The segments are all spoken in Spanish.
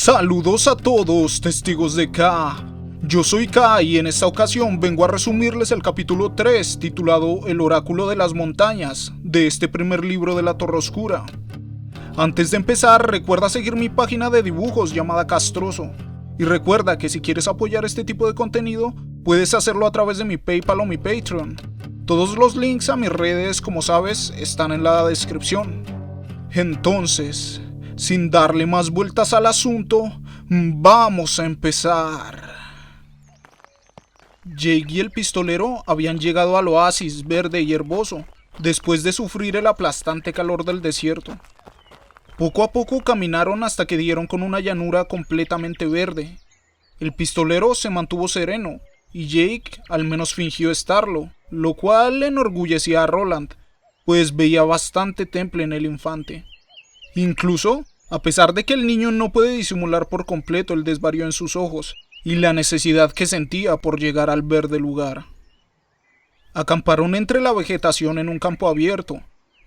Saludos a todos, testigos de K. Yo soy K y en esta ocasión vengo a resumirles el capítulo 3 titulado El Oráculo de las Montañas de este primer libro de la Torre Oscura. Antes de empezar, recuerda seguir mi página de dibujos llamada Castroso. Y recuerda que si quieres apoyar este tipo de contenido, puedes hacerlo a través de mi PayPal o mi Patreon. Todos los links a mis redes, como sabes, están en la descripción. Entonces, sin darle más vueltas al asunto, vamos a empezar. Jake y el pistolero habían llegado al oasis verde y herboso, después de sufrir el aplastante calor del desierto. Poco a poco caminaron hasta que dieron con una llanura completamente verde. El pistolero se mantuvo sereno, y Jake al menos fingió estarlo, lo cual enorgullecía a Roland, pues veía bastante temple en el infante. Incluso, a pesar de que el niño no puede disimular por completo el desvarío en sus ojos y la necesidad que sentía por llegar al verde lugar. Acamparon entre la vegetación en un campo abierto.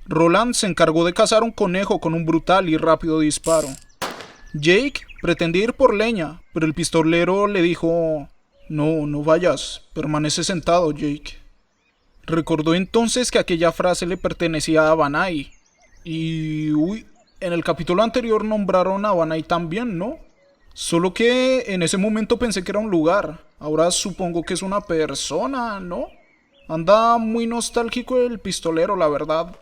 Roland se encargó de cazar un conejo con un brutal y rápido disparo. Jake pretendía ir por leña, pero el pistolero le dijo: No vayas, permanece sentado, Jake. Recordó entonces que aquella frase le pertenecía a Vanai. Y en el capítulo anterior nombraron a Vanai también, ¿no? Solo que en ese momento pensé que era un lugar. Ahora supongo que es una persona, ¿no? Anda muy nostálgico el pistolero, la verdad.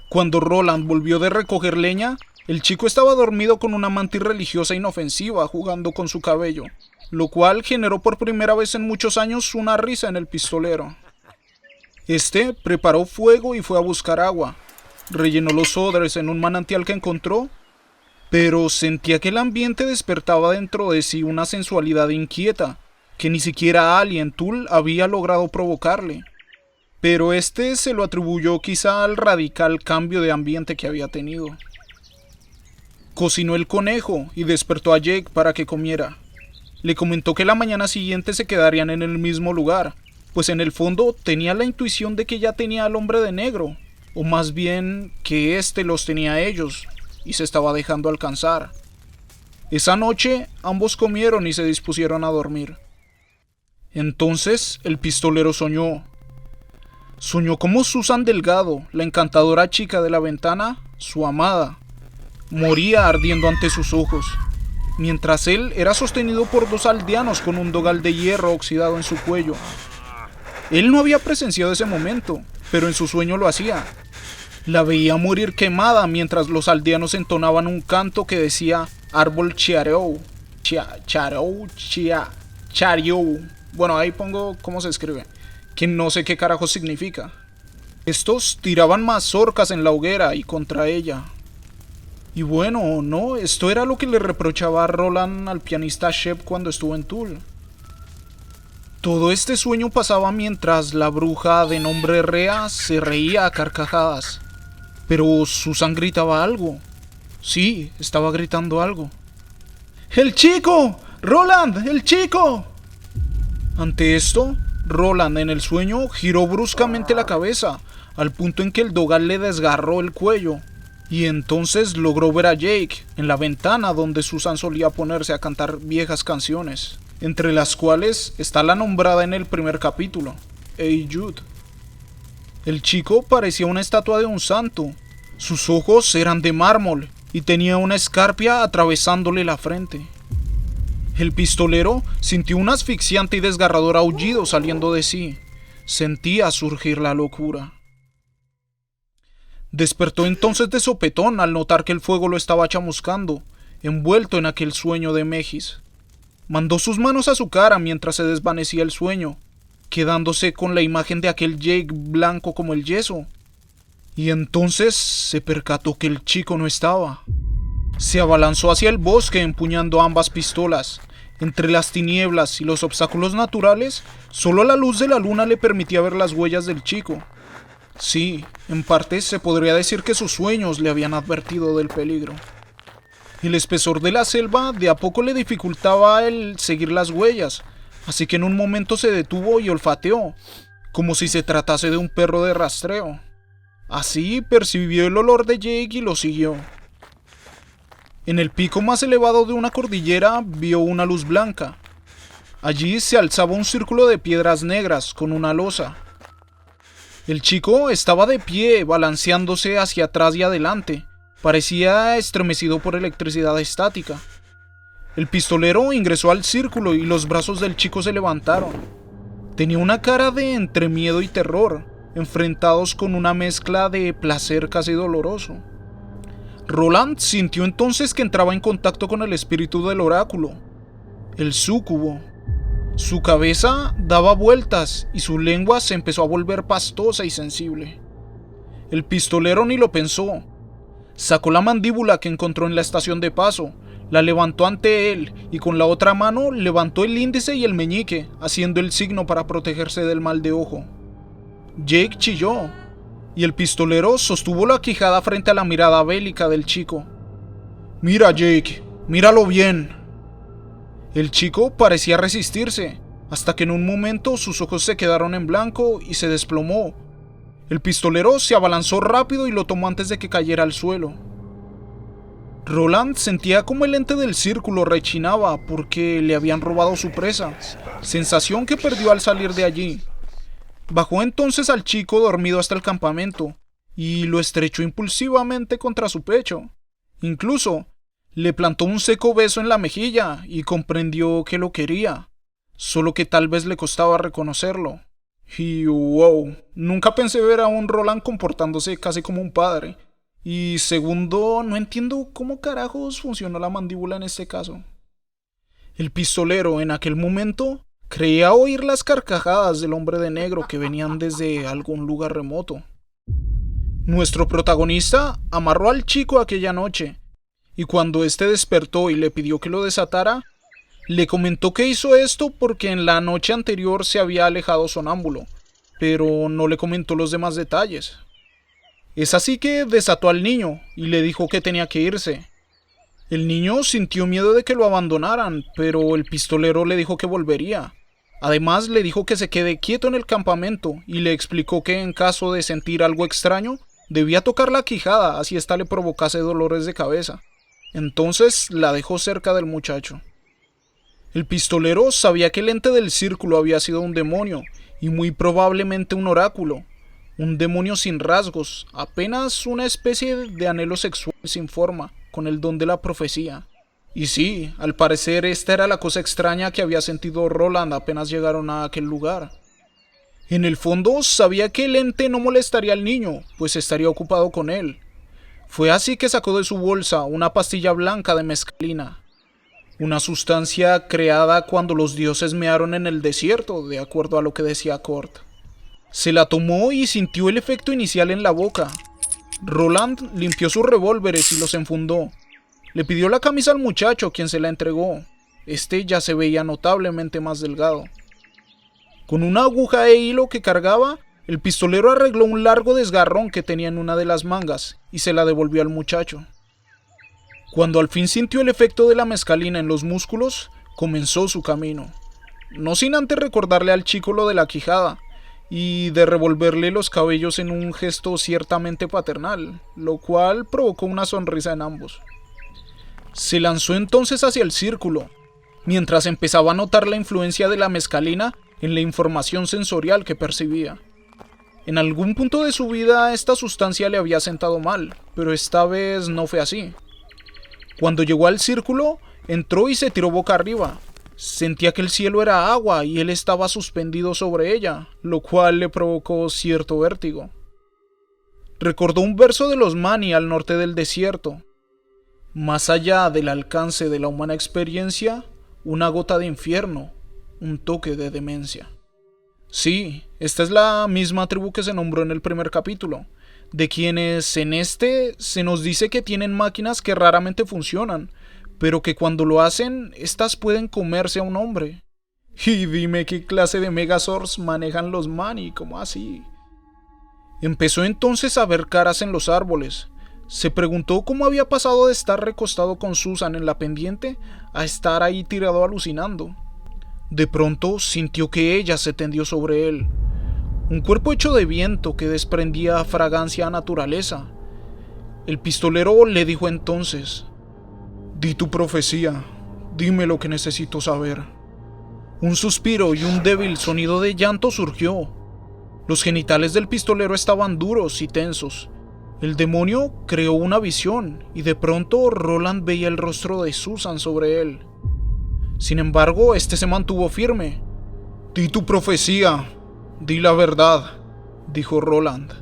Cuando Roland volvió de recoger leña, el chico estaba dormido con una mantis religiosa inofensiva jugando con su cabello, lo cual generó por primera vez en muchos años una risa en el pistolero. Este preparó fuego y fue a buscar agua. Rellenó los odres en un manantial que encontró, pero sentía que el ambiente despertaba dentro de sí una sensualidad inquieta, que ni siquiera Alien Tool había logrado provocarle. Pero este se lo atribuyó quizá al radical cambio de ambiente que había tenido. Cocinó el conejo y despertó a Jake para que comiera. Le comentó que la mañana siguiente se quedarían en el mismo lugar, pues en el fondo tenía la intuición de que ya tenía al hombre de negro, o más bien que éste los tenía a ellos, y se estaba dejando alcanzar. Esa noche ambos comieron y se dispusieron a dormir. Entonces el pistolero soñó. Soñó como Susan Delgado, la encantadora chica de la ventana, su amada, moría ardiendo ante sus ojos, mientras él era sostenido por dos aldeanos con un dogal de hierro oxidado en su cuello. Él no había presenciado ese momento, pero en su sueño lo hacía. La veía morir quemada mientras los aldeanos entonaban un canto que decía árbol chiarou, chariou. Bueno, ahí pongo cómo se escribe, que no sé qué carajo significa. Estos tiraban mazorcas en la hoguera y contra ella. Y bueno, no, esto era lo que le reprochaba a Roland al pianista Shep cuando estuvo en Tool. Todo este sueño pasaba mientras la bruja de nombre Rea se reía a carcajadas. Pero Susan gritaba algo. Sí, estaba gritando algo. ¡El chico! ¡Roland! ¡El chico! Ante esto, Roland en el sueño giró bruscamente la cabeza, al punto en que el dogal le desgarró el cuello, y entonces logró ver a Jake en la ventana donde Susan solía ponerse a cantar viejas canciones, entre las cuales está la nombrada en el primer capítulo, Hey Jude. El chico parecía una estatua de un santo, sus ojos eran de mármol y tenía una escarpia atravesándole la frente. El pistolero sintió un asfixiante y desgarrador aullido saliendo de sí. Sentía surgir la locura. Despertó entonces de sopetón al notar que el fuego lo estaba chamuscando, envuelto en aquel sueño de Megis. Mandó sus manos a su cara mientras se desvanecía el sueño, quedándose con la imagen de aquel Jake blanco como el yeso. Y entonces se percató que el chico no estaba. Se abalanzó hacia el bosque empuñando ambas pistolas. Entre las tinieblas y los obstáculos naturales, solo la luz de la luna le permitía ver las huellas del chico. Sí, en parte se podría decir que sus sueños le habían advertido del peligro. El espesor de la selva de a poco le dificultaba el seguir las huellas, así que en un momento se detuvo y olfateó, como si se tratase de un perro de rastreo. Así percibió el olor de Jake y lo siguió. En el pico más elevado de una cordillera vio una luz blanca. Allí se alzaba un círculo de piedras negras con una losa. El chico estaba de pie, balanceándose hacia atrás y adelante. Parecía estremecido por electricidad estática. El pistolero ingresó al círculo y los brazos del chico se levantaron. Tenía una cara de entre miedo y terror, enfrentados con una mezcla de placer casi doloroso. Roland sintió entonces que entraba en contacto con el espíritu del oráculo, el súcubo. Su cabeza daba vueltas y su lengua se empezó a volver pastosa y sensible. El pistolero ni lo pensó. Sacó la mandíbula que encontró en la estación de paso, la levantó ante él y con la otra mano levantó el índice y el meñique, haciendo el signo para protegerse del mal de ojo. Jake chilló, y el pistolero sostuvo la quijada frente a la mirada bélica del chico. «Mira, Jake, míralo bien». El chico parecía resistirse, hasta que en un momento sus ojos se quedaron en blanco y se desplomó. El pistolero se abalanzó rápido y lo tomó antes de que cayera al suelo. Roland sentía como el ente del círculo rechinaba porque le habían robado su presa, sensación que perdió al salir de allí. Bajó entonces al chico dormido hasta el campamento y lo estrechó impulsivamente contra su pecho. Incluso le plantó un seco beso en la mejilla y comprendió que lo quería, solo que tal vez le costaba reconocerlo. Y wow, nunca pensé ver a un Roland comportándose casi como un padre. Y segundo, no entiendo cómo carajos funcionó la mandíbula en este caso. El pistolero en aquel momento creía oír las carcajadas del hombre de negro que venían desde algún lugar remoto. Nuestro protagonista amarró al chico aquella noche, y cuando éste despertó y le pidió que lo desatara, le comentó que hizo esto porque en la noche anterior se había alejado sonámbulo, pero no le comentó los demás detalles. Es así que desató al niño y le dijo que tenía que irse. El niño sintió miedo de que lo abandonaran, pero el pistolero le dijo que volvería. Además le dijo que se quede quieto en el campamento y le explicó que en caso de sentir algo extraño, debía tocar la quijada así ésta le provocase dolores de cabeza. Entonces la dejó cerca del muchacho. El pistolero sabía que el ente del círculo había sido un demonio, y muy probablemente un oráculo. Un demonio sin rasgos, apenas una especie de anhelo sexual sin forma, con el don de la profecía. Y sí, al parecer esta era la cosa extraña que había sentido Roland apenas llegaron a aquel lugar. En el fondo sabía que el ente no molestaría al niño, pues estaría ocupado con él. Fue así que sacó de su bolsa una pastilla blanca de mescalina, una sustancia creada cuando los dioses mearon en el desierto, de acuerdo a lo que decía Kurt. Se la tomó y sintió el efecto inicial en la boca. Roland limpió sus revólveres y los enfundó. Le pidió la camisa al muchacho, quien se la entregó. Este ya se veía notablemente más delgado. Con una aguja e hilo que cargaba, el pistolero arregló un largo desgarrón que tenía en una de las mangas y se la devolvió al muchacho. Cuando al fin sintió el efecto de la mescalina en los músculos, comenzó su camino. No sin antes recordarle al chico lo de la quijada y de revolverle los cabellos en un gesto ciertamente paternal, lo cual provocó una sonrisa en ambos. Se lanzó entonces hacia el círculo, mientras empezaba a notar la influencia de la mescalina en la información sensorial que percibía. En algún punto de su vida esta sustancia le había sentado mal, pero esta vez no fue así. Cuando llegó al círculo, entró y se tiró boca arriba. Sentía que el cielo era agua y él estaba suspendido sobre ella, lo cual le provocó cierto vértigo. Recordó un verso de los Mani al norte del desierto. Más allá del alcance de la humana experiencia, una gota de infierno, un toque de demencia. Sí, esta es la misma tribu que se nombró en el primer capítulo, de quienes en este se nos dice que tienen máquinas que raramente funcionan, pero que cuando lo hacen, estas pueden comerse a un hombre. Y dime qué clase de Megazords manejan los Mani, ¿cómo así? Empezó entonces a ver caras en los árboles. Se preguntó cómo había pasado de estar recostado con Susan en la pendiente a estar ahí tirado alucinando. De pronto sintió que ella se tendió sobre él. Un cuerpo hecho de viento que desprendía fragancia a naturaleza. El pistolero le dijo entonces: Di tu profecía, dime lo que necesito saber. Un suspiro y un débil sonido de llanto surgió. Los genitales del pistolero estaban duros y tensos. El demonio creó una visión y de pronto Roland veía el rostro de Susan sobre él. Sin embargo, este se mantuvo firme. Di tu profecía, di la verdad, dijo Roland.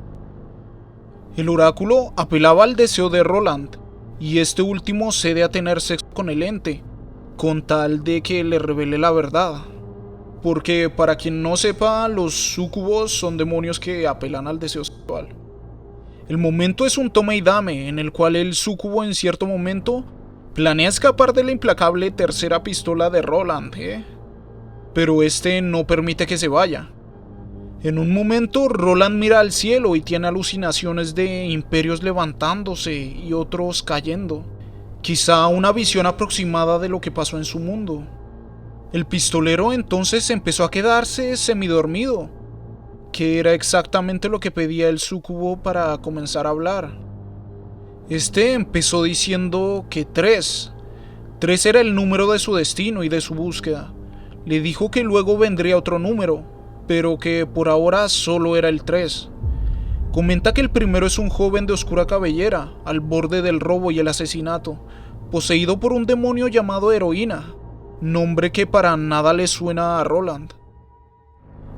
El oráculo apelaba al deseo de Roland, y este último cede a tener sexo con el ente, con tal de que le revele la verdad. Porque para quien no sepa, los súcubos son demonios que apelan al deseo sexual. El momento es un toma y dame, en el cual el súcubo en cierto momento planea escapar de la implacable tercera pistola de Roland, pero este no permite que se vaya. En un momento, Roland mira al cielo y tiene alucinaciones de imperios levantándose y otros cayendo. Quizá una visión aproximada de lo que pasó en su mundo. El pistolero entonces empezó a quedarse semidormido, que era exactamente lo que pedía el súcubo para comenzar a hablar. Este empezó diciendo que 3 era el número de su destino y de su búsqueda. Le dijo que luego vendría otro número, pero que por ahora solo era el 3. Comenta que el primero es un joven de oscura cabellera, al borde del robo y el asesinato, poseído por un demonio llamado Heroína, nombre que para nada le suena a Roland.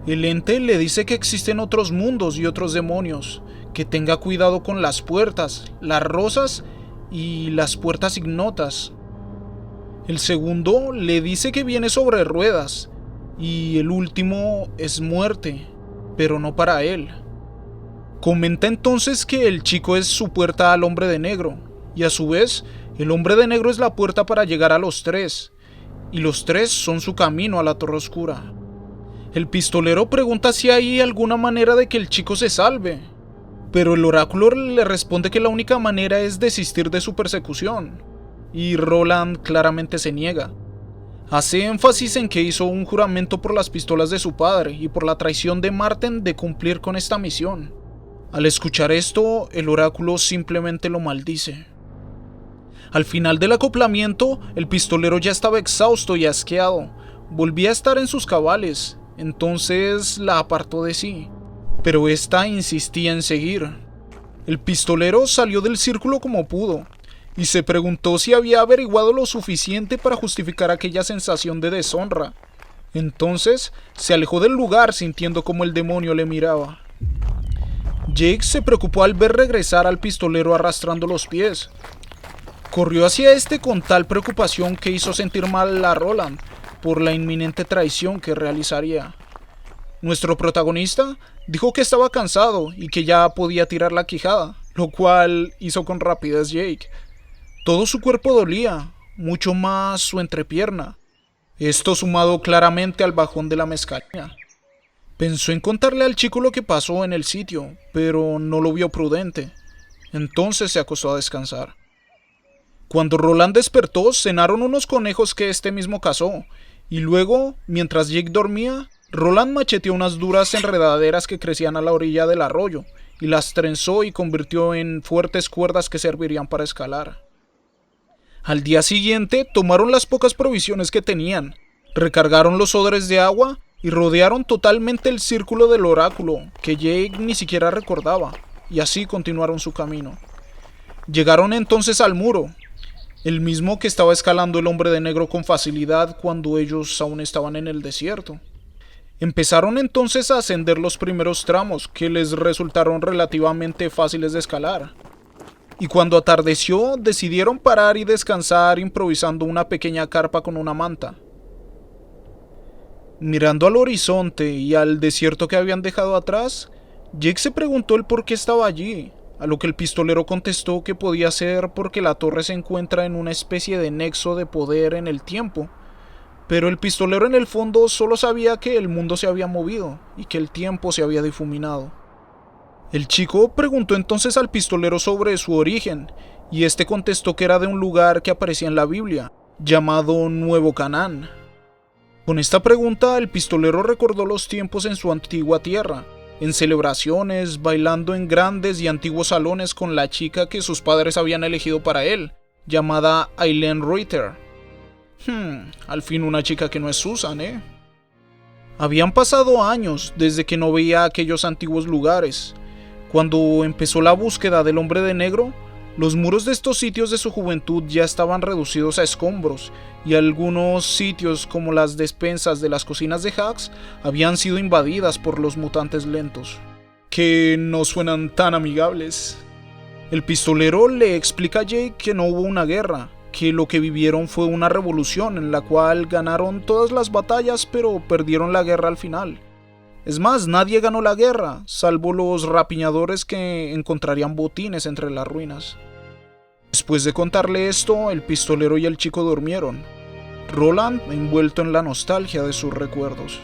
El ente le dice que existen otros mundos y otros demonios, que tenga cuidado con las puertas, las rosas y las puertas ignotas. El segundo le dice que viene sobre ruedas, y el último es muerte, pero no para él. Comenta entonces que el chico es su puerta al hombre de negro, y a su vez, el hombre de negro es la puerta para llegar a los 3, y los 3 son su camino a la Torre Oscura. El pistolero pregunta si hay alguna manera de que el chico se salve, pero el oráculo le responde que la única manera es desistir de su persecución, y Roland claramente se niega. Hace énfasis en que hizo un juramento por las pistolas de su padre y por la traición de Marten de cumplir con esta misión. Al escuchar esto, el oráculo simplemente lo maldice. Al final del acoplamiento, el pistolero ya estaba exhausto y asqueado. Volvía a estar en sus cabales, entonces la apartó de sí, pero esta insistía en seguir. El pistolero salió del círculo como pudo, y se preguntó si había averiguado lo suficiente para justificar aquella sensación de deshonra. Entonces se alejó del lugar sintiendo como el demonio le miraba. Jake se preocupó al ver regresar al pistolero arrastrando los pies. Corrió hacia este con tal preocupación que hizo sentir mal a Roland por la inminente traición que realizaría. Nuestro protagonista dijo que estaba cansado y que ya podía tirar la quijada, lo cual hizo con rapidez Jake. Todo su cuerpo dolía, mucho más su entrepierna. Esto sumado claramente al bajón de la mezcalina. Pensó en contarle al chico lo que pasó en el sitio, pero no lo vio prudente. Entonces se acostó a descansar. Cuando Roland despertó, cenaron unos conejos que este mismo cazó, y luego, mientras Jake dormía, Roland macheteó unas duras enredaderas que crecían a la orilla del arroyo, y las trenzó y convirtió en fuertes cuerdas que servirían para escalar. Al día siguiente tomaron las pocas provisiones que tenían, recargaron los odres de agua y rodearon totalmente el círculo del oráculo, que Jake ni siquiera recordaba, y así continuaron su camino. Llegaron entonces al muro, el mismo que estaba escalando el hombre de negro con facilidad cuando ellos aún estaban en el desierto. Empezaron entonces a ascender los primeros tramos, que les resultaron relativamente fáciles de escalar. Y cuando atardeció, decidieron parar y descansar improvisando una pequeña carpa con una manta. Mirando al horizonte y al desierto que habían dejado atrás, Jake se preguntó el por qué estaba allí, a lo que el pistolero contestó que podía ser porque la torre se encuentra en una especie de nexo de poder en el tiempo, pero el pistolero en el fondo solo sabía que el mundo se había movido y que el tiempo se había difuminado. El chico preguntó entonces al pistolero sobre su origen, y este contestó que era de un lugar que aparecía en la Biblia, llamado Nuevo Canaán. Con esta pregunta, el pistolero recordó los tiempos en su antigua tierra, en celebraciones, bailando en grandes y antiguos salones con la chica que sus padres habían elegido para él, llamada Eileen Reuter. Al fin una chica que no es Susan, ¿eh? Habían pasado años desde que no veía aquellos antiguos lugares. Cuando empezó la búsqueda del hombre de negro, los muros de estos sitios de su juventud ya estaban reducidos a escombros, y algunos sitios como las despensas de las cocinas de Hacks habían sido invadidas por los mutantes lentos, que no suenan tan amigables. El pistolero le explica a Jake que no hubo una guerra, que lo que vivieron fue una revolución en la cual ganaron todas las batallas pero perdieron la guerra al final. Es más, nadie ganó la guerra, salvo los rapiñadores que encontrarían botines entre las ruinas. Después de contarle esto, el pistolero y el chico durmieron, Roland envuelto en la nostalgia de sus recuerdos.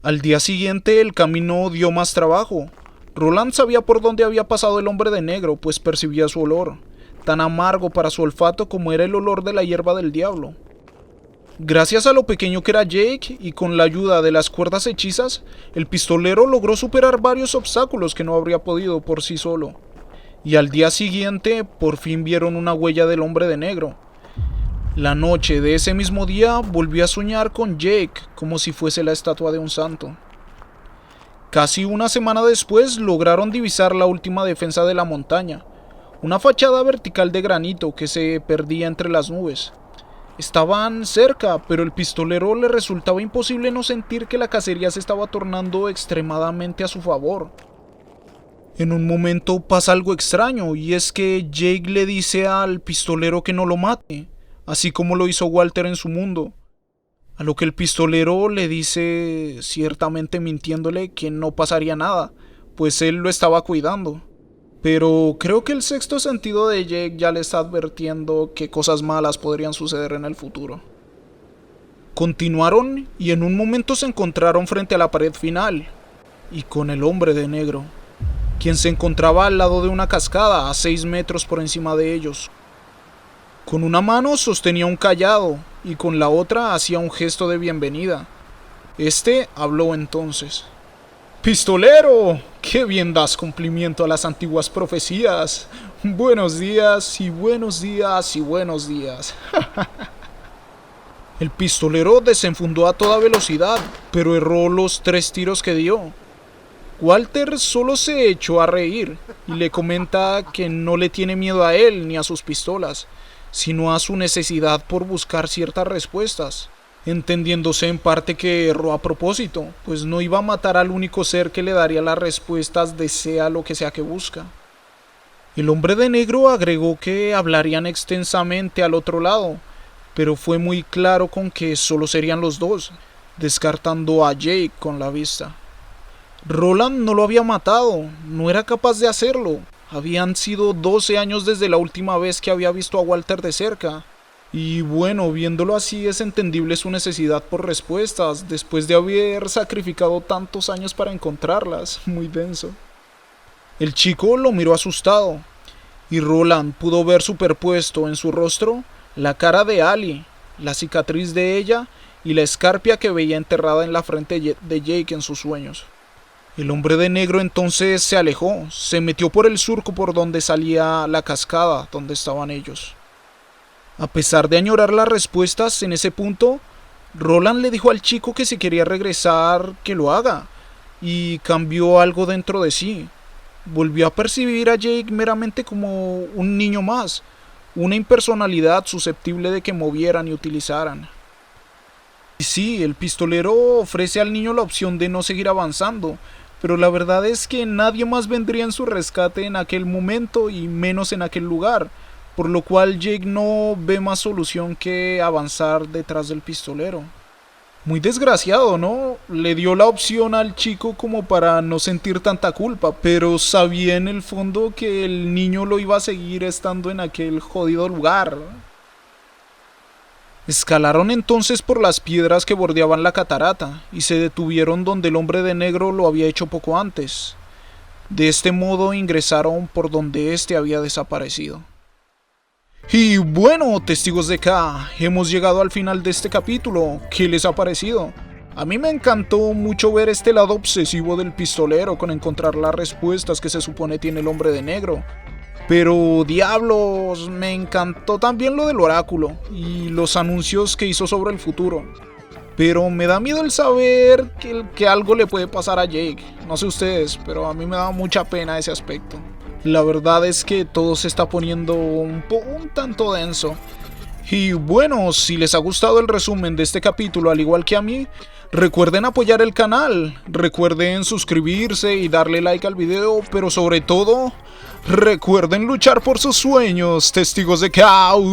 Al día siguiente el camino dio más trabajo. Roland sabía por dónde había pasado el hombre de negro, pues percibía su olor, tan amargo para su olfato como era el olor de la hierba del diablo. Gracias a lo pequeño que era Jake y con la ayuda de las cuerdas hechizas, el pistolero logró superar varios obstáculos que no habría podido por sí solo. Y al día siguiente por fin vieron una huella del hombre de negro. La noche de ese mismo día volvió a soñar con Jake como si fuese la estatua de un santo. Casi una semana después lograron divisar la última defensa de la montaña, una fachada vertical de granito que se perdía entre las nubes. Estaban cerca, pero el pistolero le resultaba imposible no sentir que la cacería se estaba tornando extremadamente a su favor. En un momento pasa algo extraño, y es que Jake le dice al pistolero que no lo mate, así como lo hizo Walter en su mundo. A lo que el pistolero le dice, ciertamente mintiéndole, que no pasaría nada, pues él lo estaba cuidando. Pero creo que el sexto sentido de Jake ya le está advirtiendo que cosas malas podrían suceder en el futuro. Continuaron y en un momento se encontraron frente a la pared final, y con el hombre de negro, quien se encontraba al lado de una cascada a 6 metros por encima de ellos. Con una mano sostenía un cayado y con la otra hacía un gesto de bienvenida. Este habló entonces. ¡Pistolero! ¡Qué bien das cumplimiento a las antiguas profecías! Buenos días y buenos días y buenos días. El pistolero desenfundó a toda velocidad, pero erró los 3 tiros que dio. Walter solo se echó a reír y le comenta que no le tiene miedo a él ni a sus pistolas, sino a su necesidad por buscar ciertas respuestas, entendiéndose en parte que erró a propósito, pues no iba a matar al único ser que le daría las respuestas de sea lo que sea que busca. El hombre de negro agregó que hablarían extensamente al otro lado, pero fue muy claro con que solo serían los dos, descartando a Jake con la vista. Roland no lo había matado, no era capaz de hacerlo. Habían sido 12 años desde la última vez que había visto a Walter de cerca. Y bueno, viéndolo así es entendible su necesidad por respuestas, después de haber sacrificado tantos años para encontrarlas. Muy denso. El chico lo miró asustado, y Roland pudo ver superpuesto en su rostro la cara de Ali, la cicatriz de ella y la escarpia que veía enterrada en la frente de Jake en sus sueños. El hombre de negro entonces se alejó, se metió por el surco por donde salía la cascada donde estaban ellos. A pesar de añorar las respuestas en ese punto, Roland le dijo al chico que si quería regresar, que lo haga, y cambió algo dentro de sí. Volvió a percibir a Jake meramente como un niño más, una impersonalidad susceptible de que movieran y utilizaran. Y sí, el pistolero ofrece al niño la opción de no seguir avanzando, pero la verdad es que nadie más vendría en su rescate en aquel momento y menos en aquel lugar, por lo cual Jake no ve más solución que avanzar detrás del pistolero. Muy desgraciado, ¿no? Le dio la opción al chico como para no sentir tanta culpa, pero sabía en el fondo que el niño lo iba a seguir estando en aquel jodido lugar. Escalaron entonces por las piedras que bordeaban la catarata y se detuvieron donde el hombre de negro lo había hecho poco antes. De este modo ingresaron por donde éste había desaparecido. Y bueno, testigos de K, hemos llegado al final de este capítulo. ¿Qué les ha parecido? A mí me encantó mucho ver este lado obsesivo del pistolero con encontrar las respuestas que se supone tiene el hombre de negro. Pero diablos, me encantó también lo del oráculo y los anuncios que hizo sobre el futuro. Pero me da miedo el saber que algo le puede pasar a Jake. No sé ustedes, pero a mí me da mucha pena ese aspecto. La verdad es que todo se está poniendo un tanto denso. Y bueno, si les ha gustado el resumen de este capítulo al igual que a mí, recuerden apoyar el canal, recuerden suscribirse y darle like al video, pero sobre todo, recuerden luchar por sus sueños, testigos de Chaos.